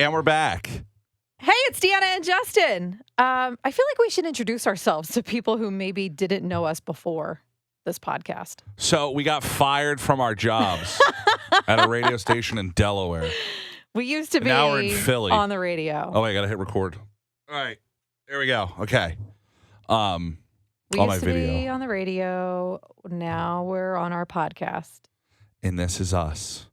And we're back. Hey, it's Deanna and Justin. I feel like we should introduce ourselves to people who maybe didn't know us before this podcast. So we got fired from our jobs at a radio station in Delaware. We used to be Now we're in Philly. on the radio. Oh, I got to hit record. All right. There we go. Okay. We on used my to video. be on the radio. Now we're on our podcast. And this is us.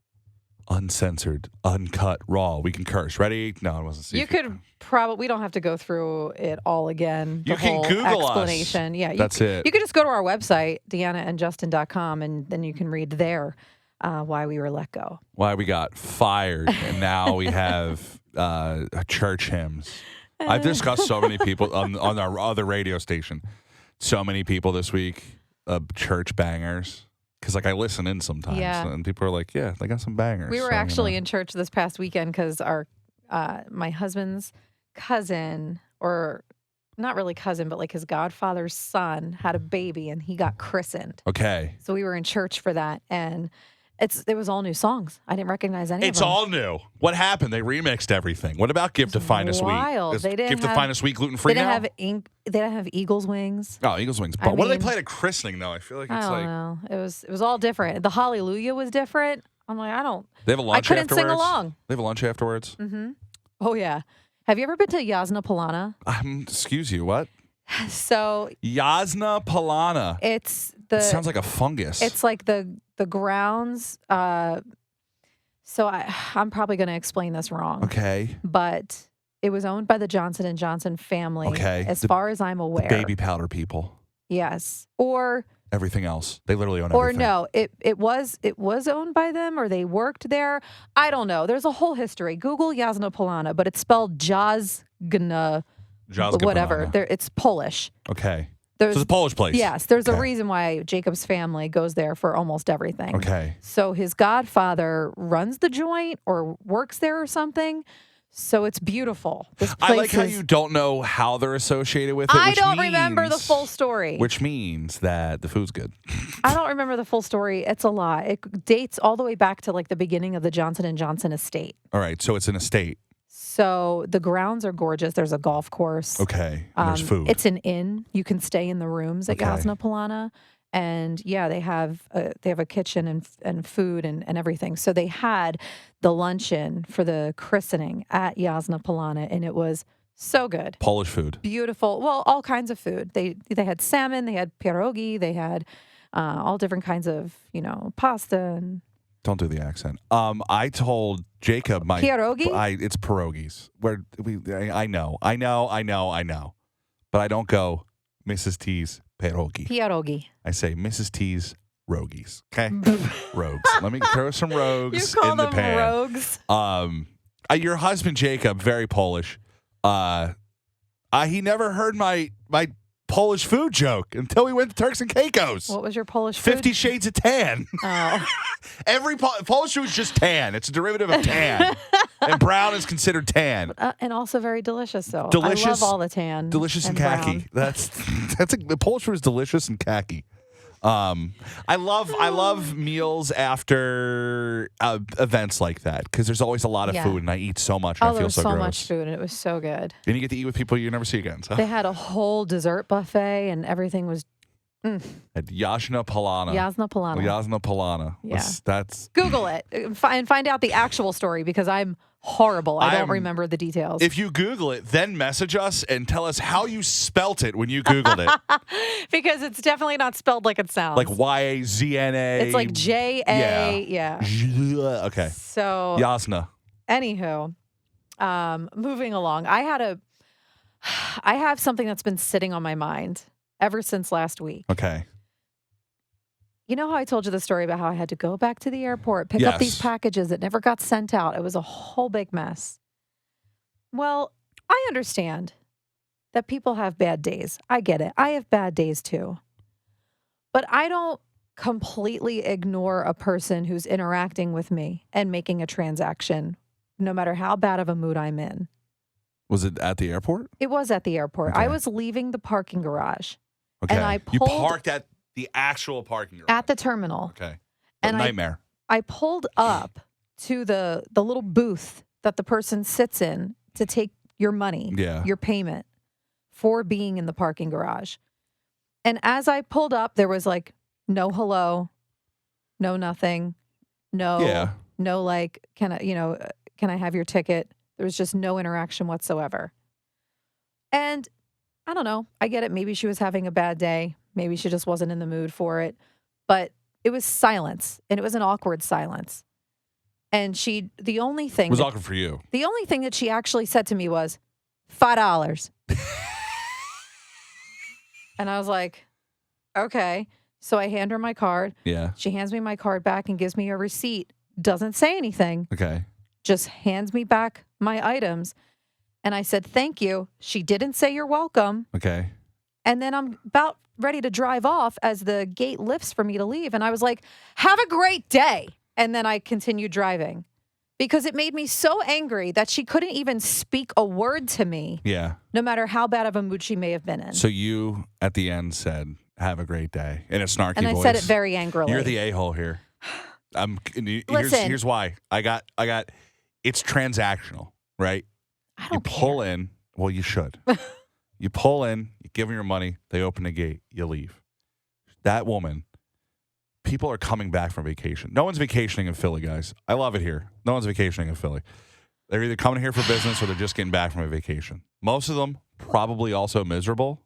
Uncensored, uncut, raw. We can curse. Ready? No, I wasn't seeing. You could probably, we don't have to go through it all again. The You can whole Google us. explanation. Yeah, That's it. You could just go to our website, deannaandjustin.com, and then you can read there why we were let go. Why we got fired, and now we have church hymns. I've discussed so many people on our other radio station. So many people this week, church bangers. Because, I listen in sometimes, and people are like, yeah, they got some bangers. We were actually in church this past weekend because my husband's cousin, or not really cousin, but his godfather's son had a baby, and he got christened. Okay. So we were in church for that, and it was all new songs. I didn't recognize any of them. It's all new. What happened? They remixed everything. What about Give to Find Us Wheat? Wild. Is They didn't Give to have- Find Us Wheat gluten-free They now? didn't have Eagles wings. Oh, Eagles Wings. I But what do they mean- play at a christening, though? I feel like I it's don't know. It was all different. The Hallelujah was different. I'm like, They have a lunch I couldn't afterwards? sing along. They have a lunch afterwards? Mm-hmm. Oh, yeah. Have you ever been to Yasna Polana? Excuse you, what? So Yasna Polana. it Sounds like a fungus. It's like the grounds. So I'm probably going to explain this wrong. Okay. But it was owned by the Johnson & Johnson family. Okay. As far as I'm aware. Baby powder people. Yes. Or Everything else. They literally own everything. Or no, it was owned by them, or they worked there. I don't know. There's a whole history. Google Yasna Polana, but it's spelled Jazgna, whatever. Polana. It's Polish. Okay. There's So it's a Polish place. Yes, there's a Okay. reason why Jacob's family goes there for almost everything. Okay. So his godfather runs the joint or works there or something. So it's beautiful. This place I like how is- you don't know how they're associated with it. I which don't remember the means- full story. Which means that the food's good. I don't remember the full story. It's a lot. It dates all the way back to the beginning of the Johnson & Johnson estate. All right. So it's an estate. So the grounds are gorgeous. There's a golf course. Okay. And there's food. It's an inn. You can stay in the rooms at Okay. Yasna Polana. And yeah, they have a kitchen and food and everything. So they had the luncheon for the christening at Yasna Polana, and it was so good. Polish food. Beautiful. Well, all kinds of food. They had salmon, they had pierogi, they had all different kinds of, pasta and Don't do the accent. I told Jacob Pierogi? It's pierogies. I know. But I don't go Mrs. T's pierogi. pierogi. I say Mrs. T's rogies. Okay? Rogues. Let me throw some rogues You call in the them pan. rogues? Your husband Jacob, very Polish. He never heard my Polish food joke until we went to Turks and Caicos. What was your Polish food? 50 Shades of Tan. Oh. Every Polish food is just tan. It's a derivative of tan. And brown is considered tan. And also very delicious, though. Delicious. I love all the tan. Delicious and khaki. brown. The Polish food is delicious and khaki. I love meals after events like that because there's always a lot of Yeah. food and I eat so much and I Oh, there feel was so so gross. much food, and it was so good. And you get to eat with people you never see again. So They had a whole dessert buffet, and everything was at Yasna Polana. Yasna Polana. Yasna Polana. Yeah. That's Google it and find out the actual story because I'm horrible. I don't remember the details. If you Google it, then message us and tell us how you spelt it when you Googled it. Because it's definitely not spelled like it sounds. Like Yazna. It's like J-A, yeah. Okay. So, Yasna. anywho, moving along. I have something that's been sitting on my mind ever since last week. Okay. You know how I told you the story about how I had to go back to the airport, pick up these Yes. packages that never got sent out. It was a whole big mess. Well, I understand that people have bad days. I get it. I have bad days too. But I don't completely ignore a person who's interacting with me and making a transaction, no matter how bad of a mood I'm in. Was it at the airport? It was at the airport. Okay. I was leaving the parking garage Okay. And I you pulled- parked at the actual parking garage. at the terminal. Okay. And Nightmare. I pulled up to the little booth that the person sits in to take your money, your payment for being in the parking garage. And as I pulled up, there was like no hello, no nothing, no like, can I have your ticket? There was just no interaction whatsoever. And I don't know. I get it. Maybe she was having a bad day. Maybe she just wasn't in the mood for it. But it was silence, and it was an awkward silence. And the only thing... It was awkward for you. The only thing that she actually said to me was, $5. And I was like, okay. So I hand her my card. Yeah. She hands me my card back and gives me a receipt. Doesn't say anything. Okay. Just hands me back my items. And I said, thank you. She didn't say you're welcome. Okay. And then I'm about ready to drive off as the gate lifts for me to leave. And I was like, have a great day. And then I continued driving because it made me so angry that she couldn't even speak a word to me. Yeah. No matter how bad of a mood she may have been in. So you, at the end, said, have a great day in a snarky voice. And I said it very angrily. You're the a-hole here. Listen. Here's why. I got, it's transactional, right? I don't You pull in, well, you should. You pull in, you give them your money, they open the gate, you leave. That woman, people are coming back from vacation. No one's vacationing in Philly, guys. I love it here. No one's vacationing in Philly. They're either coming here for business or they're just getting back from a vacation. Most of them probably also miserable.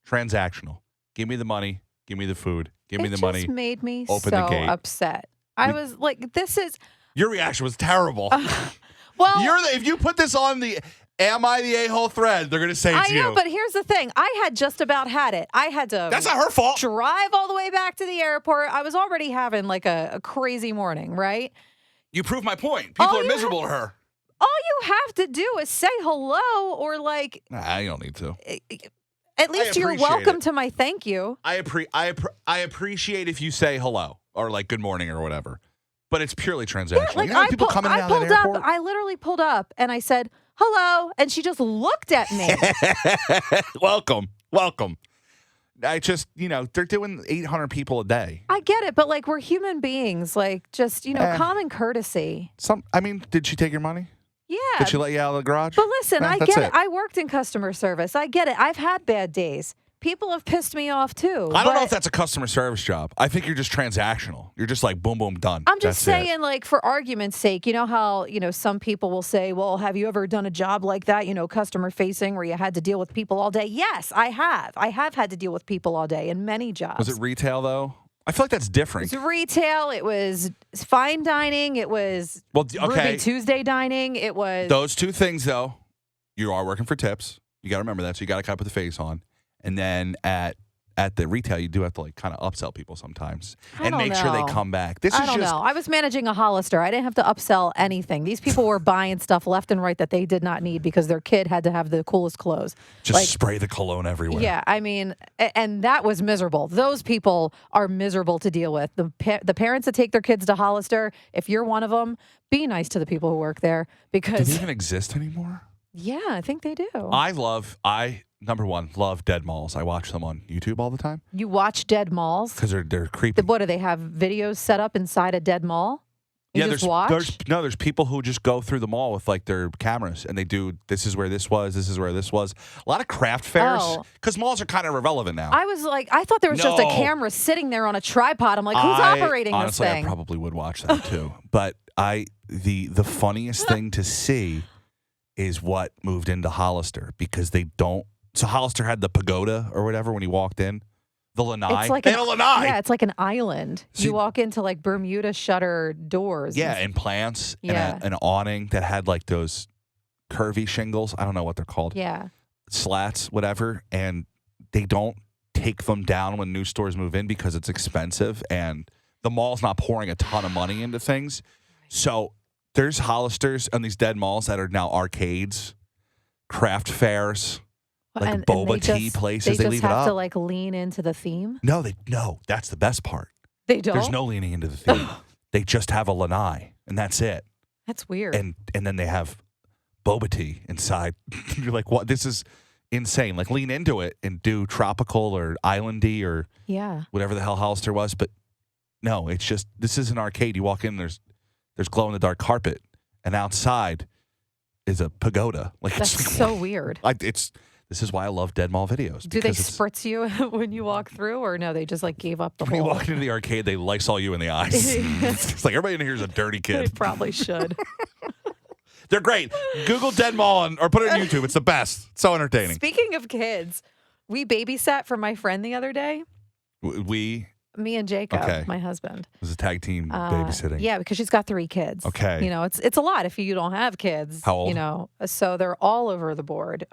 Transactional. Give me the money. Give me the food. Give me the money. It just made me Open so the gate. upset. I was like, this is... Your reaction was terrible. Well... If you put this on the Am I the A-hole thread, they're going to say it's you. I know, but here's the thing. I had just about had it. I had to... That's not her fault. Drive all the way back to the airport. I was already having like a crazy morning, right? You prove my point. People are miserable to her. All you have to do is say hello or like... Nah, you don't need to. At least you're welcome to my thank you. I appreciate if you say hello or like good morning or whatever, but it's purely transactional. Yeah, like you know people coming out of the airport? I literally pulled up and I said, hello, and she just looked at me. Welcome. I just, they're doing 800 people a day. I get it, but like we're human beings, like just, common courtesy. Did she take your money? Yeah. Did she let you out of the garage? But listen, I get it. I worked in customer service. I get it. I've had bad days. People have pissed me off too. I don't know if that's a customer service job. I think you're just transactional. You're just like boom, boom, done. I'm just saying, like, for argument's sake, you know how, some people will say, well, have you ever done a job like that, customer facing where you had to deal with people all day? Yes, I have. I have had to deal with people all day in many jobs. Was it retail though? I feel like that's different. It was retail. It was fine dining. It was Ruby Tuesday dining. It was... Those two things, though, you are working for tips. You got to remember that. So you got to kind of put the face on. And then at the retail, you do have to like kind of upsell people sometimes and make sure they come back. I don't know. I was managing a Hollister. I didn't have to upsell anything. These people were buying stuff left and right that they did not need because their kid had to have the coolest clothes. Just spray the cologne everywhere. Yeah, and that was miserable. Those people are miserable to deal with. The parents that take their kids to Hollister, if you're one of them, be nice to the people who work there because... Do they even exist anymore? Yeah, I think they do. Number one, love dead malls. I watch them on YouTube all the time. You watch dead malls? Because they're creepy. What, do they have videos set up inside a dead mall? There's people who just go through the mall with like their cameras and they do, this is where this was, this is where this was. A lot of craft fairs. Because malls are kind of irrelevant now. I thought there was just a camera sitting there on a tripod. I'm like, who's operating this thing? Honestly, I probably would watch that too. But the funniest thing to see is what moved into Hollister because they don't. So Hollister had the pagoda or whatever when you walked in. The lanai. They had a lanai. Yeah, it's like an island. You walk into like Bermuda shutter doors. Yeah, and plants and an awning that had like those curvy shingles. I don't know what they're called. Yeah. Slats, whatever. And they don't take them down when new stores move in because it's expensive and the mall's not pouring a ton of money into things. So there's Hollisters and these dead malls that are now arcades, craft fairs. Like boba tea places, they leave it up. They just have to like lean into the theme? No, that's the best part. They don't? There's no leaning into the theme. They just have a lanai, and that's it. That's weird. And then they have boba tea inside. You're like, what? This is insane. Like lean into it and do tropical or islandy or whatever the hell Hollister was. But no, it's just, this is an arcade. You walk in, there's glow in the dark carpet. And outside, is a pagoda. Like That's it's so weird. This is why I love Dead Mall videos. Do they because spritz you when you walk through, or no? They just like gave up the when you whole. walk into the arcade, they Lysol you in the eyes. It's like everybody in here is a dirty They kid. probably should. They're great. Google Dead Mall or put it on YouTube. It's the best. It's so entertaining. Speaking of kids, we babysat for my friend the other day. We Me and Jacob, Okay. my husband. it was a tag team babysitting. Yeah, because she's got 3 kids. Okay. You know, it's a lot if you don't have kids. How old? You know, so they're all over the board.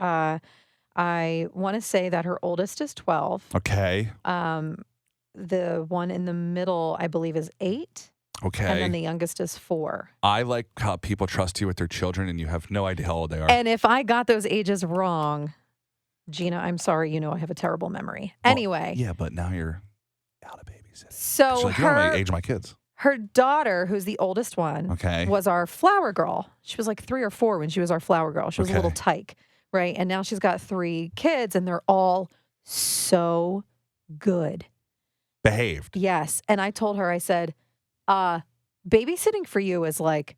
I want to say that her oldest is 12. Okay. The one in the middle, I believe, is 8. Okay. And then the youngest is 4. I like how people trust you with their children and you have no idea how old they are. And if I got those ages wrong, Gina, I'm sorry. You know I have a terrible memory. Anyway. Yeah, but now you're out of babysitting. So She's like, you don't know the age of my kids. her daughter, who's the oldest one, Okay. was our flower girl. She was like 3 or 4 when she was our flower girl. She was a little tyke, right? And now she's got 3 kids, and they're all so good. Behaved. Yes. And I told her, I said, babysitting for you is like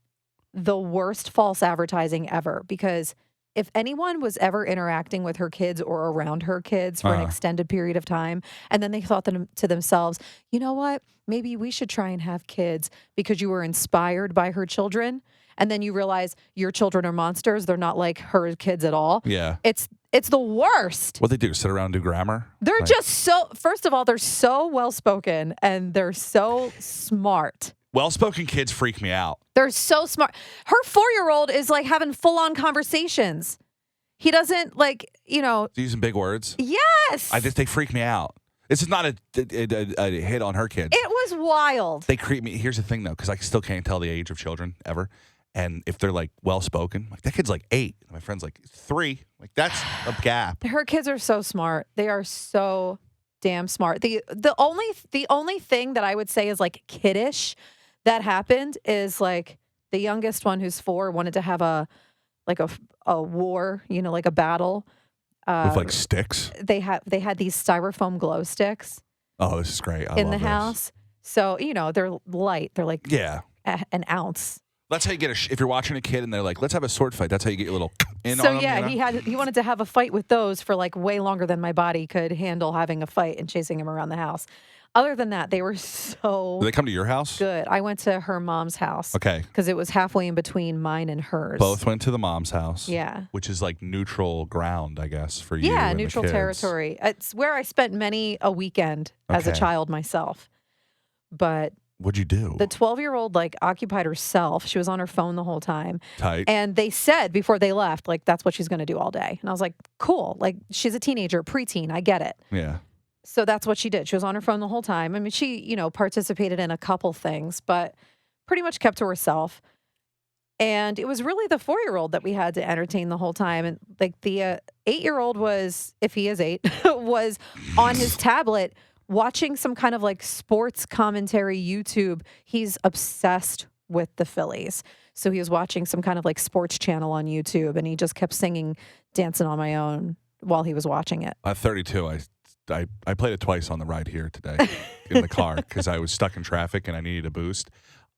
the worst false advertising ever, because if anyone was ever interacting with her kids or around her kids for an extended period of time, and then they thought to themselves, you know what, maybe we should try and have kids because you were inspired by her children, and then you realize your children are monsters, they're not like her kids at all. Yeah. It's the worst. What they do? Sit around and do grammar? They're just so, first of all, they're so well-spoken and they're so smart. Well-spoken kids freak me out. They're so smart. Her 4-year-old is like having full-on conversations. He doesn't like, Using big words? Yes. They freak me out. This is not a hit on her kids. It was wild. They creep me. Here's the thing, though, because I still can't tell the age of children ever. And if they're like well-spoken, like that kid's like 8. My friend's like 3. Like that's a gap. Her kids are so smart. They are so damn smart. The only thing that I would say is like kiddish that happened is like the youngest one, who's 4, wanted to have a war, like a battle. With like sticks? They had these styrofoam glow sticks. Oh, this is great. I in love the this. house. So, they're light. They're like an ounce. That's how you get if you're watching a kid and they're like, let's have a sword fight. That's how you get your little in So on them. yeah, he wanted to have a fight with those for like way longer than my body could handle having a fight and chasing him around the house. Other than that, they were so Do they come to your house? good. I went to her mom's house. Okay. Because it was halfway in between mine and hers. Both went to the mom's house. Yeah. Which is like neutral ground, I guess, for you. Yeah, and the neutral kids. territory. It's where I spent many a weekend as a Okay. child myself. But What'd you do? the 12-year-old like occupied herself. She was on her phone the whole time. Tight. And they said before they left, like, that's what she's going to do all day. And I was like, cool. Like, she's a teenager, preteen. I get it. Yeah. So that's what she did. She was on her phone the whole time. I mean, she, participated in a couple things, but pretty much kept to herself. And it was really the 4-year-old that we had to entertain the whole time. And like the 8-year-old was, if he is 8, was on his tablet watching some kind of like sports commentary YouTube. He's obsessed with the Phillies. So he was watching some kind of like sports channel on YouTube, and he just kept singing Dancing on My Own while he was watching it. At 32, I played it twice on the ride here today in the car because I was stuck in traffic and I needed a boost.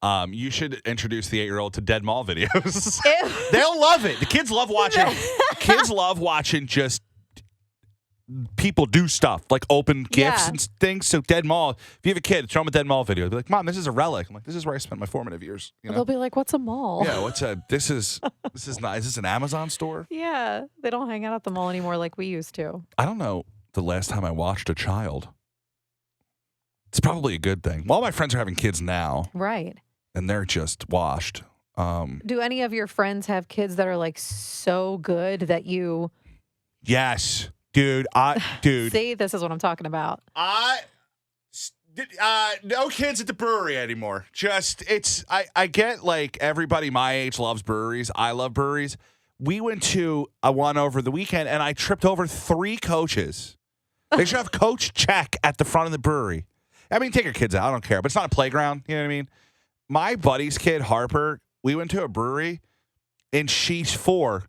You should introduce the 8-year-old to Dead Mall videos. They'll love it. The kids love watching. Kids love watching just people do stuff like open gifts and things. So Dead Mall, if you have a kid, show them a Dead Mall video. They'll be like, Mom, this is a relic. I'm like, this is where I spent my formative years. They'll be like, what's a mall? Yeah, this is not, is this an Amazon store? Yeah, they don't hang out at the mall anymore like we used to. I don't know the last time I watched a child. It's probably a good thing. All my friends are having kids now. Right. And they're just washed. Do any of your friends have kids that are like so good that you... Yes. Dude. See, this is what I'm talking about. No kids at the brewery anymore. I get like everybody my age loves breweries. I love breweries. We went to one over the weekend and I tripped over 3 coaches. They should have coach check at the front of the brewery. I mean, take your kids out. I don't care. But it's not a playground. You know what I mean? My buddy's kid, Harper, we went to a brewery and she's 4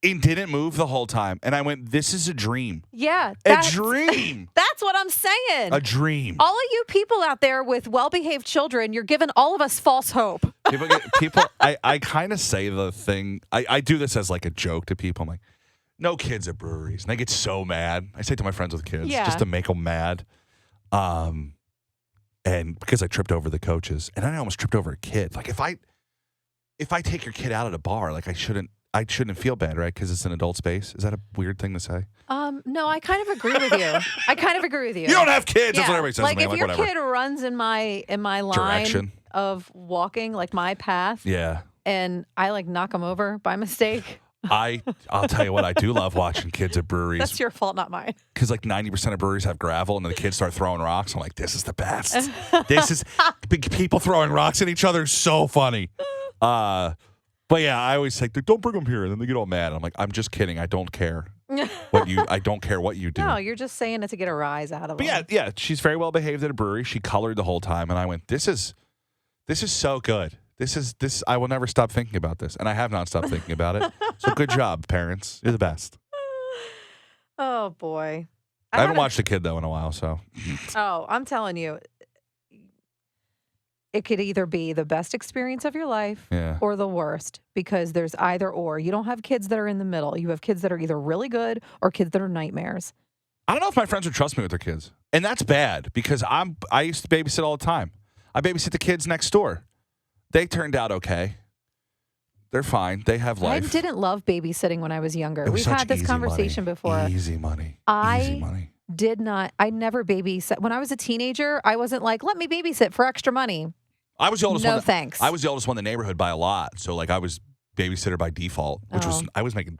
and didn't move the whole time. And I went, this is a dream. Yeah. A dream. That's what I'm saying. A dream. All of you people out there with well-behaved children, you're giving all of us false hope. I kind of say the thing. I do this as like a joke to people. I'm like, no kids at breweries. And they get so mad. I say it to my friends with kids just to make them mad. And because I tripped over the coaches, and I almost tripped over a kid. Like if I take your kid out at a bar, like I shouldn't feel bad, right? Because it's an adult space. Is that a weird thing to say? No, I kind of agree with you. You. You don't have kids. That's what everybody says like to me. if Like your whatever. kid runs in my line Direction. of walking, like my path, Yeah. and I like knock them over by mistake. I'll tell you what, I do love watching kids at breweries. That's your fault, not mine. Because like 90% of breweries have gravel, and then the kids start throwing rocks. I'm like, this is the best. This is big people throwing rocks at each other. Is so funny. But yeah, I always say, don't bring them here, and then they get all mad. I'm like, I'm just kidding. I don't care I don't care what you do. No, you're just saying it to get a rise out of them. But yeah, she's very well behaved at a brewery. She colored the whole time, and I went, this is so good. This I will never stop thinking about this, and I have not stopped thinking about it. So good job, parents. You're the best. Oh boy, I haven't watched a kid though in a while, so. Oh, I'm telling you, it could either be the best experience of your life or the worst, because there's either or. You don't have kids that are in the middle. You have kids that are either really good or kids that are nightmares. I don't know if my friends would trust me with their kids, and that's bad because I used to babysit all the time. I babysit the kids next door. They turned out okay. They're fine. They have life. I didn't love babysitting when I was younger. We've had this conversation before. Easy money. Did not. I never babysat. When I was a teenager, I wasn't like, let me babysit for extra money. I was the oldest one. No thanks. I was the oldest one in the neighborhood by a lot. So like I was babysitter by default, which I was making.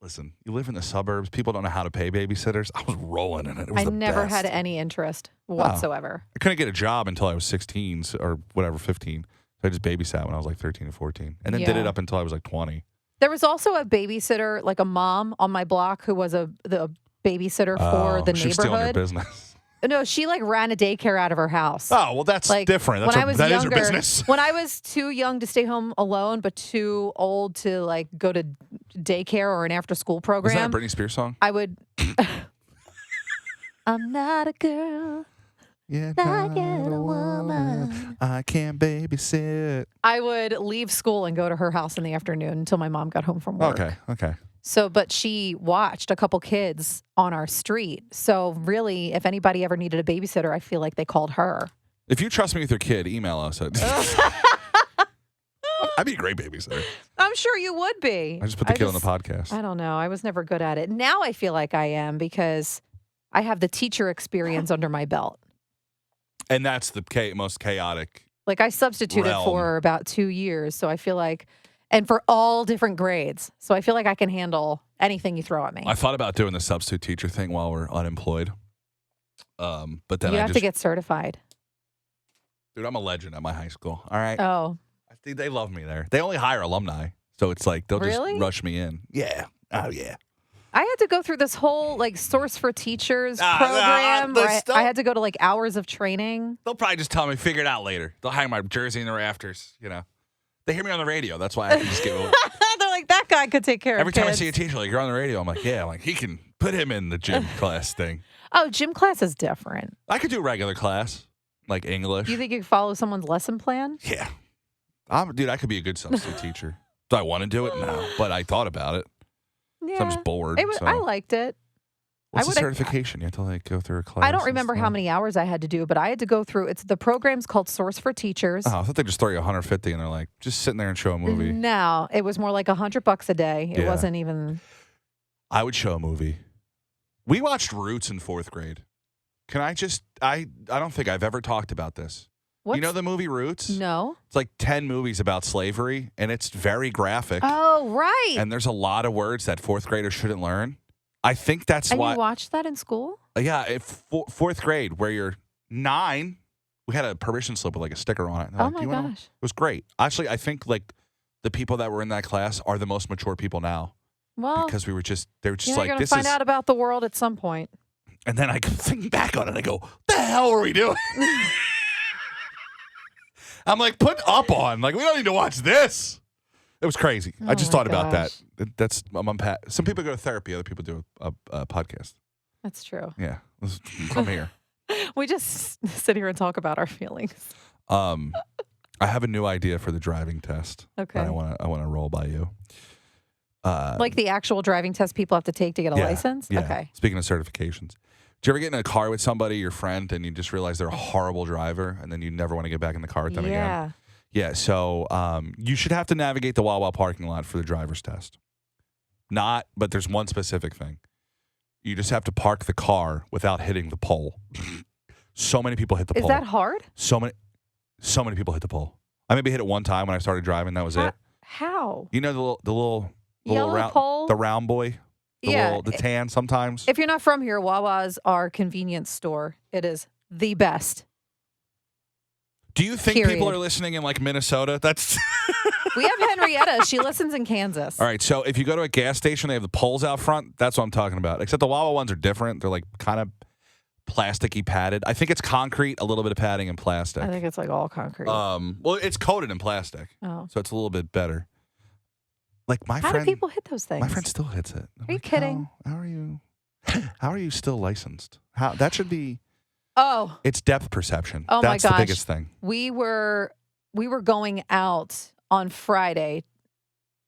Listen, you live in the suburbs. People don't know how to pay babysitters. I was rolling in it. It was I the never best. had any interest whatsoever. I couldn't get a job until I was 16 or whatever, 15. So I just babysat when I was like 13 or 14. And then did it up until I was like 20. There was also a babysitter, like a mom on my block who was the babysitter for the neighborhood. She's stealing your business. No, she like ran a daycare out of her house. Oh, well, that's like, different. That is her business. When I was too young to stay home alone, but too old to like go to daycare or an after-school program. Is that a Britney Spears song? I would. I'm not a girl. Yeah, not yet a woman. I can't babysit. I would leave school and go to her house in the afternoon until my mom got home from work. Okay. So, but she watched a couple kids on our street. So really, if anybody ever needed a babysitter, I feel like they called her. If you trust me with your kid, email us. I'd be a great babysitter. I'm sure you would be. I just put the kid on the podcast. I don't know. I was never good at it. Now I feel like I am because I have the teacher experience under my belt. And that's the most chaotic. Like I substituted for about 2 years. So I feel like, and for all different grades. So I feel like I can handle anything you throw at me. I thought about doing the substitute teacher thing while we're unemployed. But then you have to get certified. Dude, I'm a legend at my high school. All right. Oh. I think they love me there. They only hire alumni. So it's like they'll just rush me in. Yeah. Oh, yeah. I had to go through this whole like Source for Teachers program. Where I had to go to like hours of training. They'll probably just tell me, figure it out later. They'll hang my jersey in the rafters, you know. They hear me on the radio. That's why I can just give it. They're like, that guy could take care of Every time I see a teacher, like, you're on the radio, I'm like, yeah. I'm like, he can put him in the gym class thing. Oh, gym class is different. I could do regular class, like English. You think you could follow someone's lesson plan? Yeah. Dude, I could be a good substitute teacher. Do I want to do it? No. But I thought about it. Yeah. So I'm just bored. I liked it. What's the certification? You have to like go through a class. I don't remember how many hours I had to do, but I had to go through. The program's called Source for Teachers. Oh, I thought they just throw you 150 and they're like, just sitting there and show a movie. No, it was more like $100 a day. It wasn't even. I would show a movie. We watched Roots in 4th grade. Can I just? I don't think I've ever talked about this. You know the movie Roots? No. It's like 10 movies about slavery, and it's very graphic. Oh, right. And there's a lot of words that 4th graders shouldn't learn. I think that's why. And you watched that in school? Yeah, 4th grade, where you're 9. We had a permission slip with like a sticker on it. Oh, my gosh. It was great. Actually, I think like the people that were in that class are the most mature people now. Well, because they were just like, this is. You're going to find out about the world at some point. And then I think back on it and I go, what the hell were we doing? I'm like, put up on. Like, we don't need to watch this. It was crazy. I just thought about that. Some people go to therapy. Other people do a podcast. That's true. Yeah. I'm here. We just sit here and talk about our feelings. I have a new idea for the driving test. Okay. That I want to roll by you. Like the actual driving test people have to take to get a license? Yeah. Okay. Speaking of certifications. Do you ever get in a car with somebody, your friend, and you just realize they're a horrible driver, and then you never want to get back in the car with them again? Yeah. So you should have to navigate the Wawa parking lot for the driver's test. But there's one specific thing. You just have to park the car without hitting the pole. So many people hit the pole. Is that hard? So many people hit the pole. I maybe hit it one time when I started driving. That was it. How? You know the little Yellow round, pole? the round boy, the tan sometimes. If you're not from here, Wawa's our convenience store. It is the best. Do you think people are listening in like Minnesota? That's We have Henrietta. She listens in Kansas. all right. So if you go to a gas station, they have the poles out front. That's what I'm talking about. Except the Wawa ones are different. They're like kind of plasticky padded. I think it's concrete, a little bit of padding and plastic. I think it's like all concrete. Well, it's coated in plastic, so it's a little bit better. Like my friend, how do people hit those things? My friend still hits it. Are you kidding? How are you? How are you still licensed? That should be. Oh, it's depth perception. Oh That's my gosh. the biggest thing. We were going out on Friday,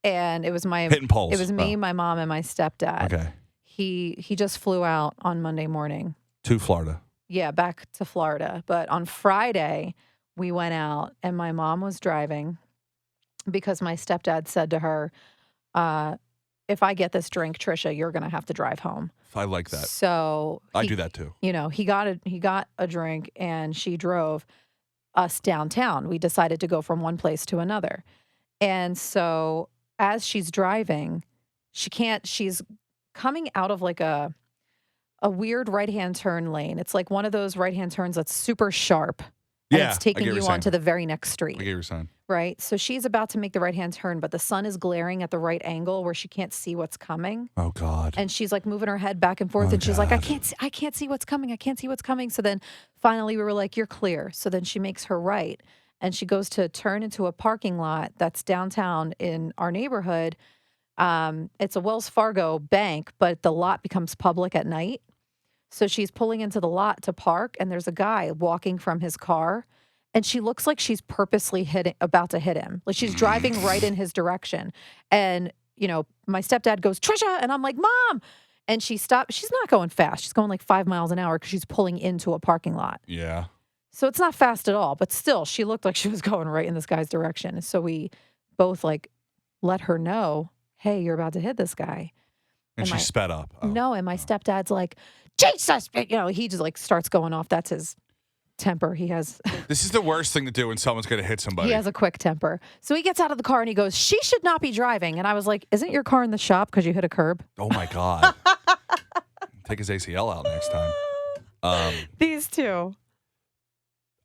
and it was hitting poles. It was me, my mom, and my stepdad. Okay. He just flew out on Monday morning. To Florida. Yeah, back to Florida. But on Friday, we went out, and my mom was driving because my stepdad said to her, if I get this drink, Trisha, you're going to have to drive home. I like that. So I do that too. You know, he got a drink, and she drove us downtown. We decided to go from one place to another. And so as she's driving, she's coming out of like a weird right-hand turn lane. It's like one of those right-hand turns that's super sharp. And it's taking you onto the very next street. I get your sign. Right? So she's about to make the right-hand turn, but the sun is glaring at the right angle where she can't see what's coming. Oh, God. And she's like moving her head back and forth, and she's like, I can't see what's coming. I can't see what's coming. So then finally we were like, you're clear. So then she makes her right, and she goes to turn into a parking lot that's downtown in our neighborhood. It's a Wells Fargo bank, but the lot becomes public at night. So she's pulling into the lot to park, and there's a guy walking from his car, and she looks like she's purposely about to hit him. Like she's driving right in his direction. And, you know, my stepdad goes, Trisha, and I'm like, Mom. And she stopped. She's not going fast. She's going like 5 miles an hour because she's pulling into a parking lot. Yeah. So it's not fast at all, but still, she looked like she was going right in this guy's direction. So we both like let her know, hey, you're about to hit this guy. And she sped up. Oh. No, and my stepdad's like, Jesus, you know, he just like starts going off. That's his temper. He has. This is the worst thing to do when someone's going to hit somebody. He has a quick temper. So he gets out of the car and he goes, she should not be driving. And I was like, isn't your car in the shop because you hit a curb? Oh, my God. Take his ACL out next time. These two.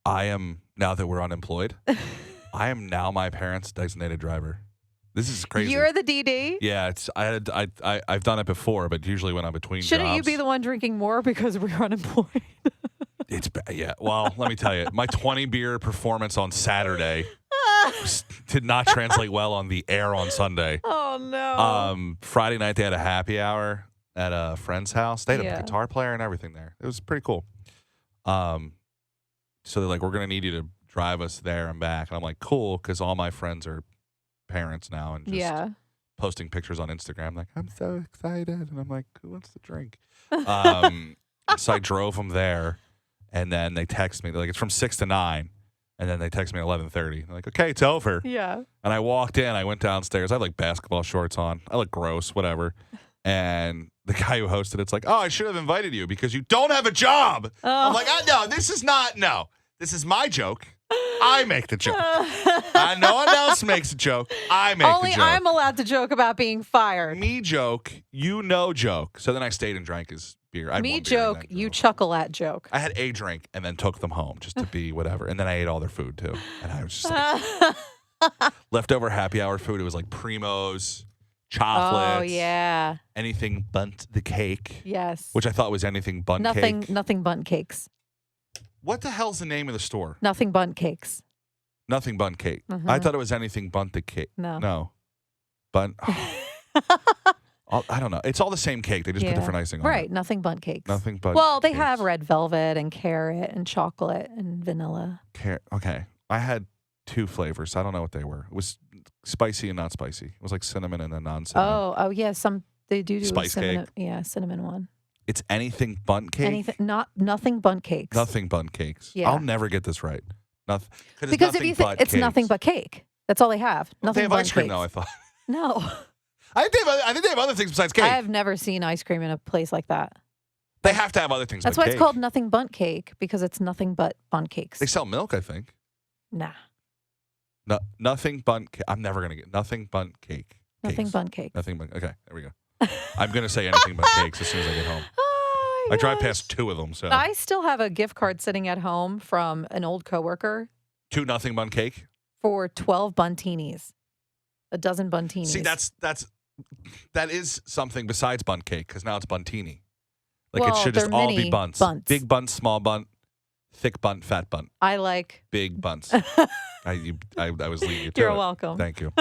I am, now that we're unemployed, I am now my parents' designated driver. This is crazy. You're the DD? Yeah, I've done it before, but usually when I'm between Shouldn't jobs. you be the one drinking more because we're unemployed? It's bad. Yeah. Well, let me tell you, my 20 beer performance on Saturday did not translate well on the air on Sunday. Oh no. Friday night they had a happy hour at a friend's house. They had a Yeah. guitar player and everything there. It was pretty cool. So they're like, we're gonna need you to drive us there and back, and I'm like, cool, because all my friends are parents now and just posting pictures on Instagram like, I'm so excited, and I'm like, who wants to drink? So I drove them there, and then they text me. They're like, it's from 6 to 9, and then they text me at 11:30. They're like, okay, it's over. Yeah. And I walked in. I went downstairs. I had like basketball shorts on. I look gross, whatever. And the guy who hosted it's like, oh, I should have invited you because you don't have a job. Oh. I'm like, no, this is not. No, this is my joke. I make the joke. No one else makes a joke. I make Only the joke. I'm allowed to joke about being fired. Me joke, you no joke. So then I stayed and drank his beer. I had Me one beer and joke, then you drove. chuckle at joke. I had a drink and then took them home just to be whatever. And then I ate all their food too. And I was just like, leftover happy hour food. It was like Primos, chocolates. Oh yeah. Anything bunt the cake. Yes. Which I thought was anything bunt cake. Nothing bunt cakes. What the hell's the name of the store? Nothing bunt cakes. Nothing bunt cake. Mhm. I thought it was anything bunt the cake. No. Bunt. I don't know. It's all the same cake. They just put different icing on Right. it. Nothing bunt cakes. Nothing but. Well, they cakes. have red velvet and carrot and chocolate and vanilla. Okay. I had 2 flavors. I don't know what they were. It was spicy and not spicy. It was like cinnamon and then non-cinnamon. Oh, yeah. They do Spice cinnamon. cake. Yeah, cinnamon one. It's anything bunt cake. Nothing bunt cakes. Nothing bunt cakes. Yeah. I'll never get this right. Because if you think it's nothing but cake, that's all they have. Nothing. They have but ice cream cakes. now. I thought. No. I think they have other things besides cake. I have never seen ice cream in a place like that. They have to have other things. That's but why cake. it's called nothing bunt cake, because it's nothing but bunt cakes. They sell milk, I think. Nah. No, nothing bunt cake. I'm never gonna get nothing bunt cake. Nothing Cakes. bunt cake. Nothing bunt. Okay, there we go. I'm gonna say anything but cakes as soon as I get home. Oh, I drive past 2 of them, so I still have a gift card sitting at home from an old coworker 2 nothing bunt cake. for 12 buntinis. A dozen buntinis. See, that is something besides bunt cake because now it's buntini. Like Well, it should just they're all mini be bunts. bunts. Big bunt, small bunt, thick bunt, fat bunt. I like. Big bunts. I was leading you to You're it. welcome. Thank you.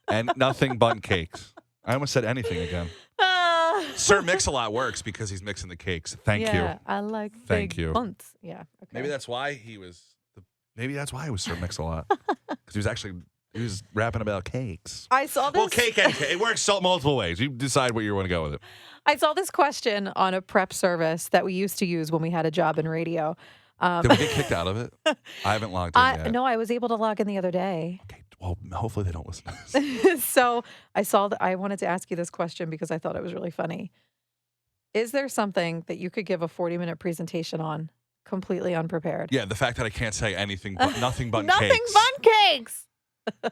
And nothing bunt cakes. I almost said anything again. Sir Mix-a-Lot works because he's mixing the cakes. Thank yeah, you. I like Thank big you. bunts. Yeah. Okay. Maybe that's why he was. Maybe that's why he was Sir Mix-a-Lot because he was rapping about cakes. I saw this. Well, cake and cake. It works multiple ways. You decide where you want to go with it. I saw this question on a prep service that we used to use when we had a job in radio. Did we get kicked out of it? I haven't logged in yet. No, I was able to log in the other day. Okay. Well, hopefully they don't listen to this. So I wanted to ask you this question because I thought it was really funny. Is there something that you could give a 40-minute presentation on completely unprepared? Yeah, the fact that I can't say anything but nothing but Nothing cakes. but cakes.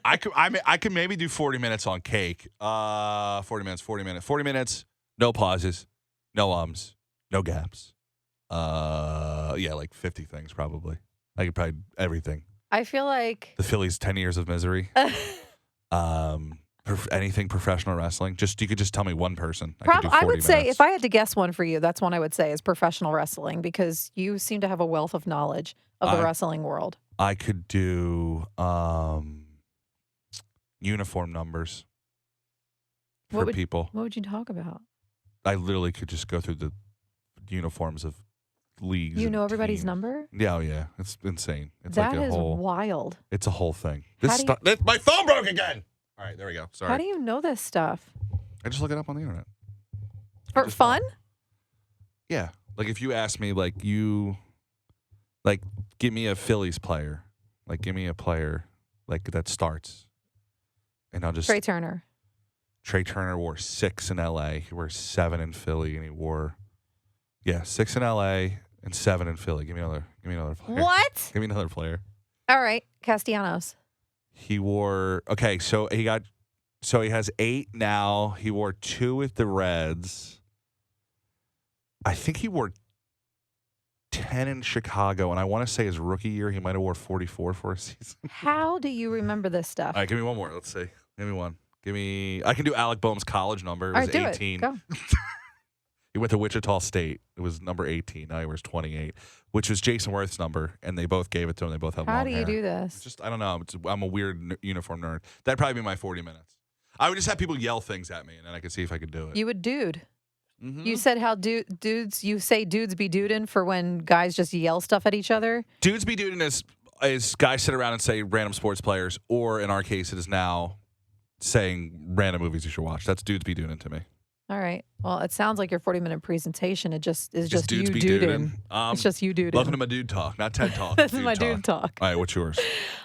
I could maybe do 40 minutes on cake. 40 minutes, no pauses, no ums, no gaps. Yeah, like 50 things probably. I could probably everything. I feel like The Phillies' 10 years of misery. Anything professional wrestling. You could just tell me one person. I would say if I had to guess one for you, that's one I would say is professional wrestling because you seem to have a wealth of knowledge of the wrestling world. I could do uniform numbers for people. What would you talk about? I literally could just go through the uniforms of leagues. You and know everybody's teams. number? Yeah, oh yeah. It's insane. It's That like a is whole wild. It's a whole thing. My phone broke again. All right, there we go. Sorry. How do you know this stuff? I just look it up on the internet. For fun? Yeah. Like if you ask me give me a Phillies player. Like give me a player that starts. And I'll just Trey Turner. Trey Turner wore 6 in LA. He wore 7 in Philly and he wore 6 in LA and 7 in Philly. Give me another player. What? Give me another player. All right, Castellanos. He wore so he has 8 now. He wore 2 with the Reds. I think he wore 10 in Chicago, and I want to say his rookie year he might have wore 44 for a season. How do you remember this stuff? All right, give me one more. Let's see. Give me one. I can do Alec Boehm's college number. It was 18. Go. He went to Wichita State. It was number 18. Now he wears 28, which was Jason Worth's number, and they both gave it to him. They both have How long do you hair. do this? I don't know. I'm a weird uniform nerd. That'd probably be my 40 minutes. I would just have people yell things at me, and then I could see if I could do it. You would dude. Mm-hmm. You said how dudes, you say dudes be dudin' for when guys just yell stuff at each other? Dudes be dudin' is guys sit around and say random sports players, or in our case, it is now saying random movies you should watch. That's dudes be dudin' to me. All right. Well, it sounds like your 40-minute presentation. It just is just dudes you be dudin'. dudin'. It's just you dudin'. Welcome to my dude talk, not TED talk. This is my dude talk. All right, what's yours?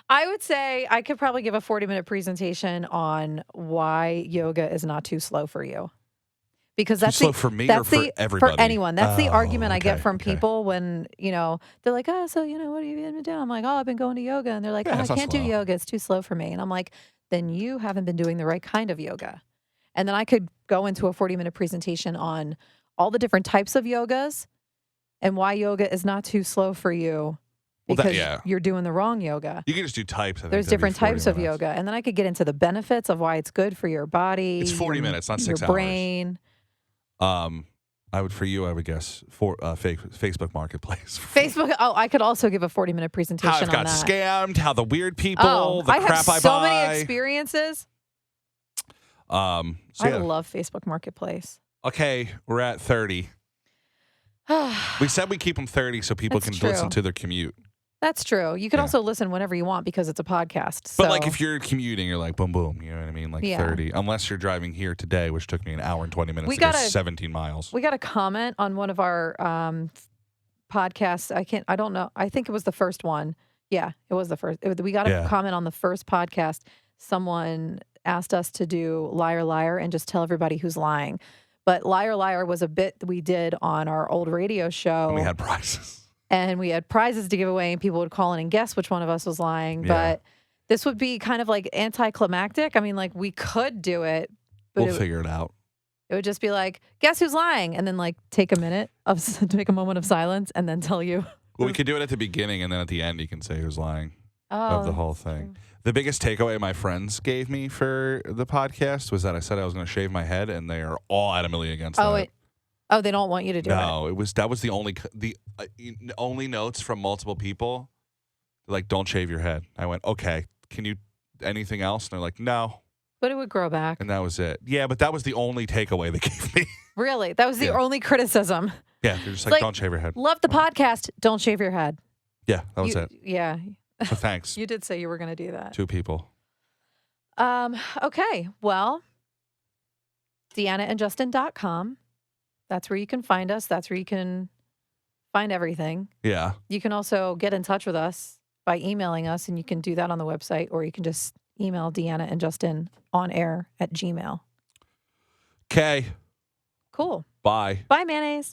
I would say I could probably give a 40-minute presentation on why yoga is not too slow for you. Because that's slow for me or for everybody? For anyone. That's the argument I get from okay. people when, they're like, what have you been doing? I'm like, I've been going to yoga. And they're like, I it's not can't do slow. yoga. It's too slow for me. And I'm like, then you haven't been doing the right kind of yoga. And then I could go into a 40-minute presentation on all the different types of yogas and why yoga is not too slow for you because you're doing the wrong yoga. You can just do types. There's different types of yoga. And then I could get into the benefits of why it's good for your body. It's 40 minutes, not 6 your hours. brain. I would guess for Facebook Marketplace. Facebook. Oh, I could also give a 40-minute presentation how I've got on that. scammed, how the weird people, the I crap have I so buy. many experiences. I love Facebook Marketplace. Okay, we're at 30. We said we keep them 30 so people That's can true. listen to their commute. That's true. You can Yeah. also listen whenever you want because it's a podcast. But so- like if you're commuting, you're like boom, boom. You know what I mean? Like Yeah. 30. Unless you're driving here today, which took me an hour and 20 minutes We to go gotta- 17 miles. We got a comment on one of our podcasts. I don't know. I think it was the first one. Yeah, it was the first. We got a comment on the first podcast. Someone asked us to do Liar Liar and just tell everybody who's lying. But Liar Liar was a bit that we did on our old radio show. And we had prizes. And we had prizes to give away, and people would call in and guess which one of us was lying. Yeah. But this would be kind of like anticlimactic. I mean, like we could do it, but We'll figure it out. it would just be like, guess who's lying? And then like take a moment of silence and then tell you. Well, we could do it at the beginning, and then at the end, you can say who's lying of the whole thing. true. The biggest takeaway my friends gave me for the podcast was that I said I was going to shave my head, and they are all adamantly against that. They don't want you to do it. No, that was the only notes from multiple people. Like, don't shave your head. I went, okay. Can you anything else? And they're like, no. But it would grow back. And that was it. Yeah, but that was the only takeaway they gave me. Really? That was the only criticism. Yeah, they're just like, don't shave your head. Love the podcast. Don't shave your head. Yeah, that was it. Yeah. So thanks. You did say you were going to do that. 2 people. Okay. Well, DeannaandJustin.com. That's where you can find us. That's where you can find everything. Yeah. You can also get in touch with us by emailing us, and you can do that on the website, or you can just email Deanna and Justin on air at Gmail. Okay. Cool. Bye. Bye, mayonnaise.